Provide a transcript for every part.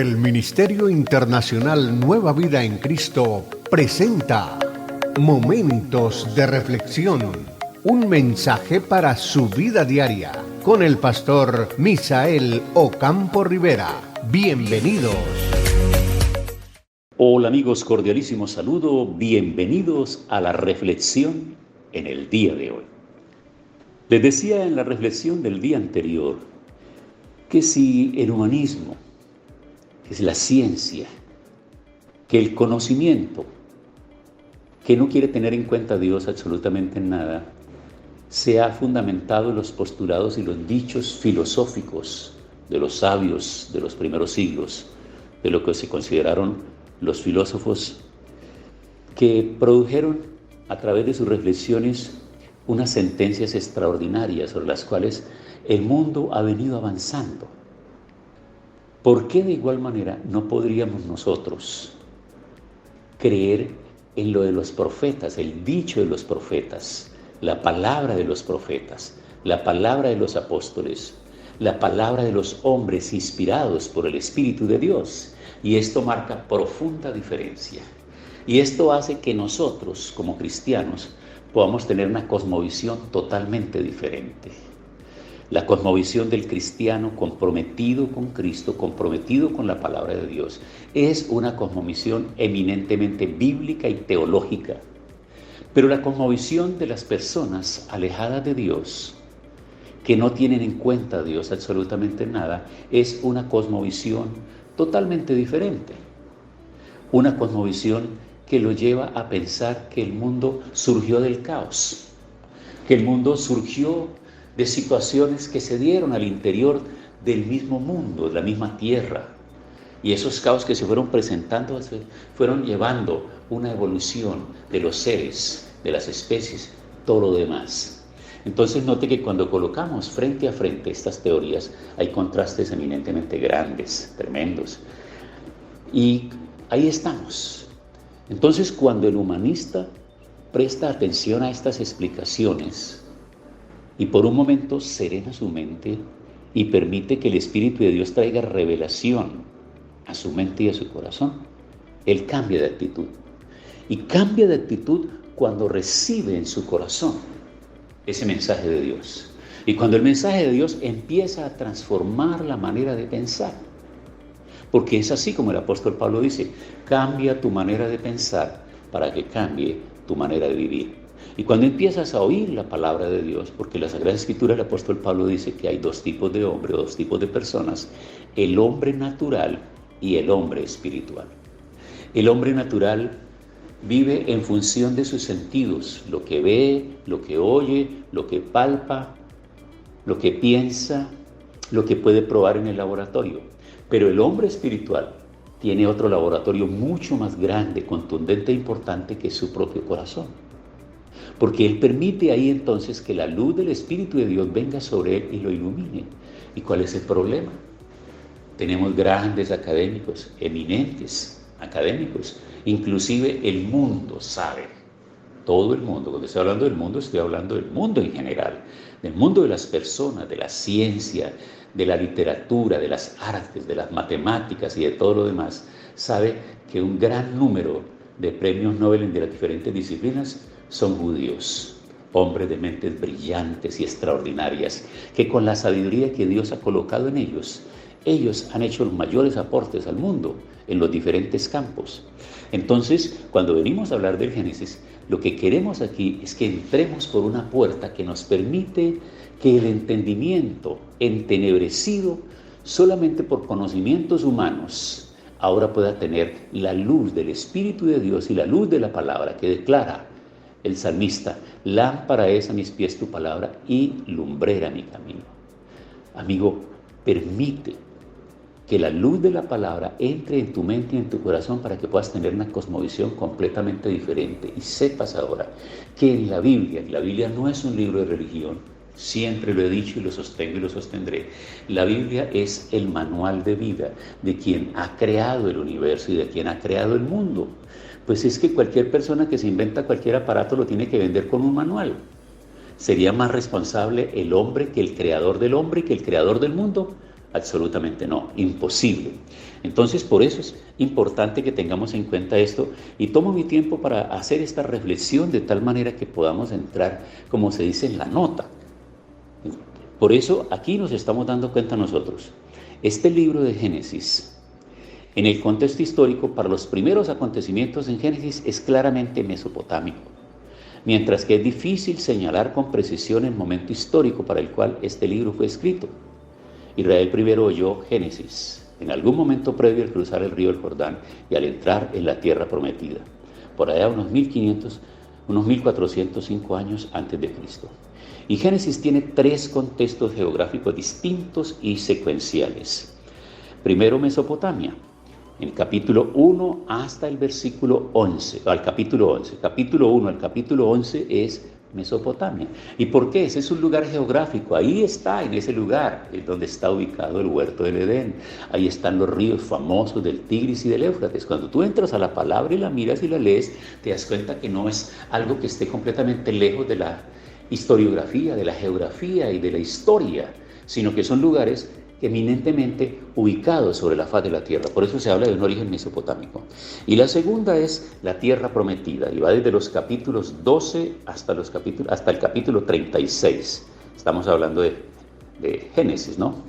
El Ministerio Internacional Nueva Vida en Cristo presenta Momentos de Reflexión, un mensaje para su vida diaria, con el pastor Misael Ocampo Rivera. Bienvenidos. Hola amigos, cordialísimo saludo, bienvenidos a la reflexión en el día de hoy. Les decía en la reflexión del día anterior que si el humanismo, que es la ciencia, que el conocimiento, que no quiere tener en cuenta a Dios absolutamente en nada, se ha fundamentado en los postulados y los dichos filosóficos de los sabios de los primeros siglos, de lo que se consideraron los filósofos que produjeron a través de sus reflexiones unas sentencias extraordinarias sobre las cuales el mundo ha venido avanzando. ¿Por qué de igual manera no podríamos nosotros creer en lo de los profetas, el dicho de los profetas, la palabra de los profetas, la palabra de los apóstoles, la palabra de los hombres inspirados por el Espíritu de Dios? Y esto marca profunda diferencia. Y esto hace que nosotros, como cristianos, podamos tener una cosmovisión totalmente diferente. La cosmovisión del cristiano comprometido con Cristo, comprometido con la palabra de Dios, es una cosmovisión eminentemente bíblica y teológica. Pero la cosmovisión de las personas alejadas de Dios, que no tienen en cuenta a Dios absolutamente nada, es una cosmovisión totalmente diferente. Una cosmovisión que lo lleva a pensar que el mundo surgió del caos, que el mundo surgió de situaciones que se dieron al interior del mismo mundo, de la misma tierra. Y esos caos que se fueron presentando fueron llevando una evolución de los seres, de las especies, todo lo demás. Entonces note que cuando colocamos frente a frente estas teorías hay contrastes eminentemente grandes, tremendos. Y ahí estamos. Entonces cuando el humanista presta atención a estas explicaciones y por un momento serena su mente y permite que el Espíritu de Dios traiga revelación a su mente y a su corazón, él cambia de actitud. Y cambia de actitud cuando recibe en su corazón ese mensaje de Dios. Y cuando el mensaje de Dios empieza a transformar la manera de pensar. Porque es así como el apóstol Pablo dice: cambia tu manera de pensar para que cambie tu manera de vivir. Y cuando empiezas a oír la palabra de Dios, porque en la Sagrada Escritura el apóstol Pablo dice que hay dos tipos de hombre, dos tipos de personas: el hombre natural y el hombre espiritual. El hombre natural vive en función de sus sentidos, lo que ve, lo que oye, lo que palpa, lo que piensa, lo que puede probar en el laboratorio. Pero el hombre espiritual tiene otro laboratorio mucho más grande, contundente e importante, que es su propio corazón. Porque él permite ahí entonces que la luz del Espíritu de Dios venga sobre él y lo ilumine. ¿Y cuál es el problema? Tenemos grandes académicos, eminentes académicos, inclusive el mundo sabe, todo el mundo. Cuando estoy hablando del mundo, estoy hablando del mundo en general, del mundo de las personas, de la ciencia, de la literatura, de las artes, de las matemáticas y de todo lo demás. Sabe que un gran número de premios Nobel de las diferentes disciplinas son judíos, hombres de mentes brillantes y extraordinarias, que con la sabiduría que Dios ha colocado en ellos han hecho los mayores aportes al mundo en los diferentes campos. Entonces, cuando venimos a hablar del Génesis, lo que queremos aquí es que entremos por una puerta que nos permite que el entendimiento entenebrecido solamente por conocimientos humanos ahora pueda tener la luz del Espíritu de Dios y la luz de la palabra que declara el salmista: lámpara es a mis pies tu palabra y lumbrera mi camino. Amigo, permite que la luz de la palabra entre en tu mente y en tu corazón para que puedas tener una cosmovisión completamente diferente. Y sepas ahora que en la Biblia no es un libro de religión. Siempre lo he dicho y lo sostengo y lo sostendré. La Biblia es el manual de vida de quien ha creado el universo y de quien ha creado el mundo. Pues es que cualquier persona que se inventa cualquier aparato lo tiene que vender con un manual. ¿Sería más responsable el hombre que el creador del hombre y que el creador del mundo? Absolutamente no, imposible. Entonces, por eso es importante que tengamos en cuenta esto y tomo mi tiempo para hacer esta reflexión de tal manera que podamos entrar, como se dice, en la nota. Por eso aquí nos estamos dando cuenta nosotros. Este libro de Génesis, en el contexto histórico, para los primeros acontecimientos en Génesis, es claramente mesopotámico, mientras que es difícil señalar con precisión el momento histórico para el cual este libro fue escrito. Israel primero oyó Génesis en algún momento previo al cruzar el río del Jordán y al entrar en la tierra prometida, por allá unos 1405 años antes de Cristo. Y Génesis tiene 3 contextos geográficos distintos y secuenciales. Primero, Mesopotamia, en el capítulo 1 hasta el versículo 11, al capítulo 11. Capítulo 1 al capítulo 11 es Mesopotamia. ¿Y por qué? Ese es un lugar geográfico. Ahí está, en ese lugar, es donde está ubicado el huerto del Edén. Ahí están los ríos famosos del Tigris y del Éufrates. Cuando tú entras a la palabra y la miras y la lees, te das cuenta que no es algo que esté completamente lejos de la historiografía, de la geografía y de la historia, sino que son lugares eminentemente ubicados sobre la faz de la tierra. Por eso se habla de un origen mesopotámico. Y la segunda es la tierra prometida, y va desde los capítulos 12 hasta el capítulo 36. Estamos hablando de Génesis, ¿no?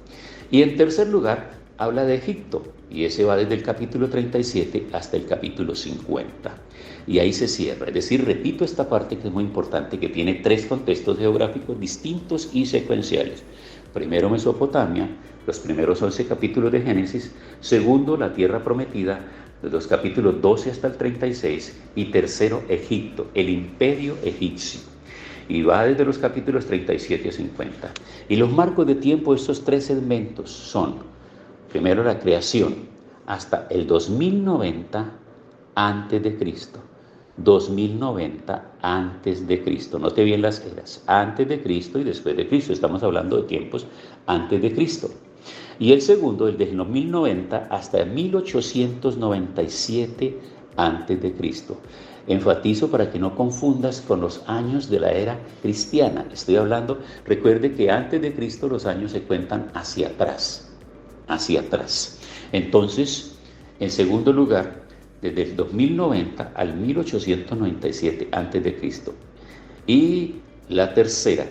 Y en tercer lugar, habla de Egipto, y ese va desde el capítulo 37 hasta el capítulo 50. Y ahí se cierra. Es decir, repito esta parte que es muy importante, que tiene 3 contextos geográficos distintos y secuenciales. Primero, Mesopotamia, los primeros 11 capítulos de Génesis. Segundo, la tierra prometida, de los capítulos 12 hasta el 36. Y tercero, Egipto, el imperio egipcio. Y va desde los capítulos 37 a 50. Y los marcos de tiempo de estos 3 segmentos son, primero, la creación, hasta el 2090 antes de Cristo. 2090 antes de Cristo. Note bien las eras, antes de Cristo y después de Cristo. Estamos hablando de tiempos antes de Cristo. Y el segundo, el de 2090 hasta 1897 antes de Cristo. Enfatizo para que no confundas con los años de la era cristiana. Estoy hablando, recuerde que antes de Cristo los años se cuentan hacia atrás. Hacia atrás. Entonces, en segundo lugar, desde el 2090 al 1897 a.C. Y la tercera,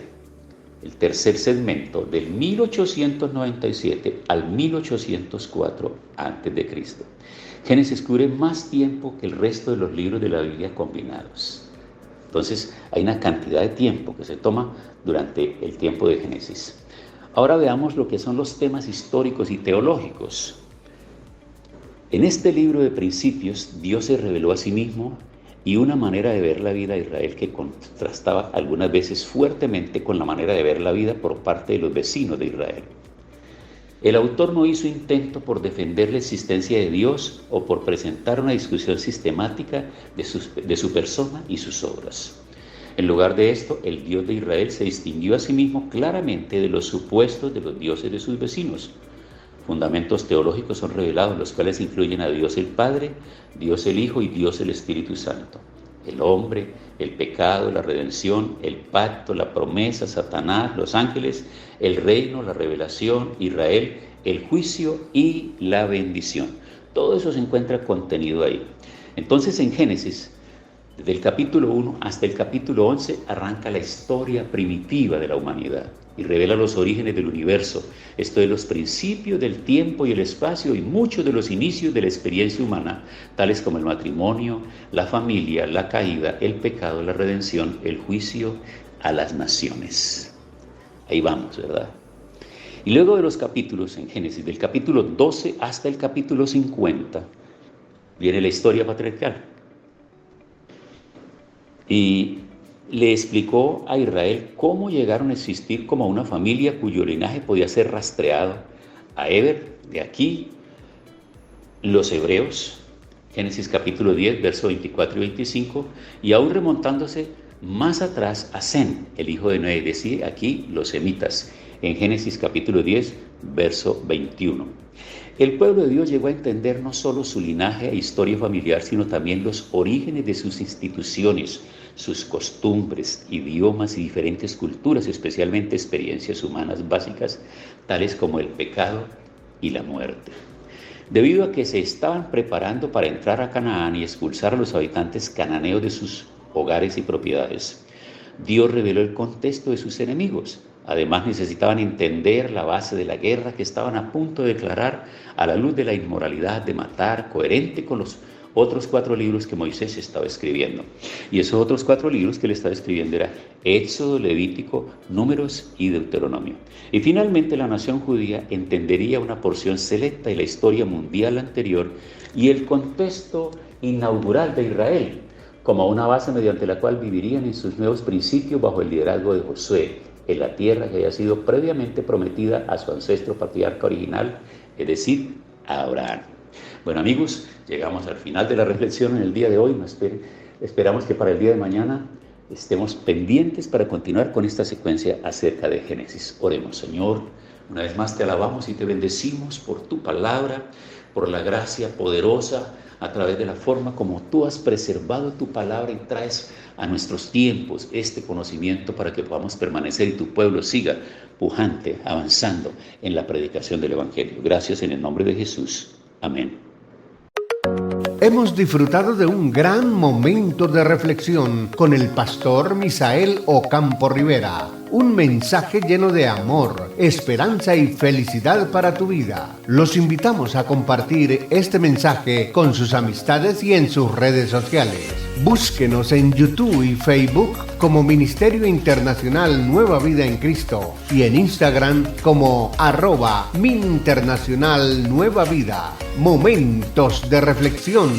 el tercer segmento, del 1897 al 1804 a.C. Génesis cubre más tiempo que el resto de los libros de la Biblia combinados. Entonces, hay una cantidad de tiempo que se toma durante el tiempo de Génesis. Ahora veamos lo que son los temas históricos y teológicos. En este libro de principios, Dios se reveló a sí mismo y una manera de ver la vida de Israel que contrastaba algunas veces fuertemente con la manera de ver la vida por parte de los vecinos de Israel. El autor no hizo intento por defender la existencia de Dios o por presentar una discusión sistemática de su persona y sus obras. En lugar de esto, el Dios de Israel se distinguió a sí mismo claramente de los supuestos de los dioses de sus vecinos. Fundamentos teológicos son revelados, los cuales incluyen a Dios el Padre, Dios el Hijo y Dios el Espíritu Santo. El hombre, el pecado, la redención, el pacto, la promesa, Satanás, los ángeles, el reino, la revelación, Israel, el juicio y la bendición. Todo eso se encuentra contenido ahí. Entonces, en Génesis, desde el capítulo 1 hasta el capítulo 11, arranca la historia primitiva de la humanidad y revela los orígenes del universo, esto es, los principios del tiempo y el espacio y muchos de los inicios de la experiencia humana, tales como el matrimonio, la familia, la caída, el pecado, la redención, el juicio a las naciones. Ahí vamos, ¿verdad? Y luego de los capítulos en Génesis, del capítulo 12 hasta el capítulo 50, viene la historia patriarcal. Y le explicó a Israel cómo llegaron a existir como una familia cuyo linaje podía ser rastreado a Eber, de aquí los hebreos, Génesis capítulo 10, versos 24 y 25, y aún remontándose más atrás a Sem, el hijo de Noé, decía aquí los semitas, en Génesis capítulo 10, verso 21. El pueblo de Dios llegó a entender no solo su linaje e historia familiar, sino también los orígenes de sus instituciones, sus costumbres, idiomas y diferentes culturas, especialmente experiencias humanas básicas, tales como el pecado y la muerte. debido a que se estaban preparando para entrar a Canaán y expulsar a los habitantes cananeos de sus hogares y propiedades. Dios reveló el contexto de sus enemigos. Además, necesitaban entender la base de la guerra que estaban a punto de declarar a la luz de la inmoralidad de matar, coherente con los otros 4 libros que Moisés estaba escribiendo. Y esos otros 4 libros que él estaba escribiendo eran Éxodo, Levítico, Números y Deuteronomio. Y finalmente la nación judía entendería una porción selecta de la historia mundial anterior y el contexto inaugural de Israel, como una base mediante la cual vivirían en sus nuevos principios bajo el liderazgo de Josué, en la tierra que había sido previamente prometida a su ancestro patriarca original, es decir, a Abraham. Bueno, amigos, llegamos al final de la reflexión en el día de hoy. Esperamos que para el día de mañana estemos pendientes para continuar con esta secuencia acerca de Génesis. Oremos. Señor, una vez más te alabamos y te bendecimos por tu palabra, por la gracia poderosa a través de la forma como tú has preservado tu palabra y traes a nuestros tiempos este conocimiento para que podamos permanecer y tu pueblo siga pujante, avanzando en la predicación del Evangelio. Gracias en el nombre de Jesús. Amén. Hemos disfrutado de un gran momento de reflexión con el pastor Misael Ocampo Rivera. Un mensaje lleno de amor, esperanza y felicidad para tu vida. Los invitamos a compartir este mensaje con sus amistades y en sus redes sociales. Búsquenos en YouTube y Facebook como Ministerio Internacional Nueva Vida en Cristo y en Instagram como @MinInternacional Nueva Vida. Momentos de reflexión.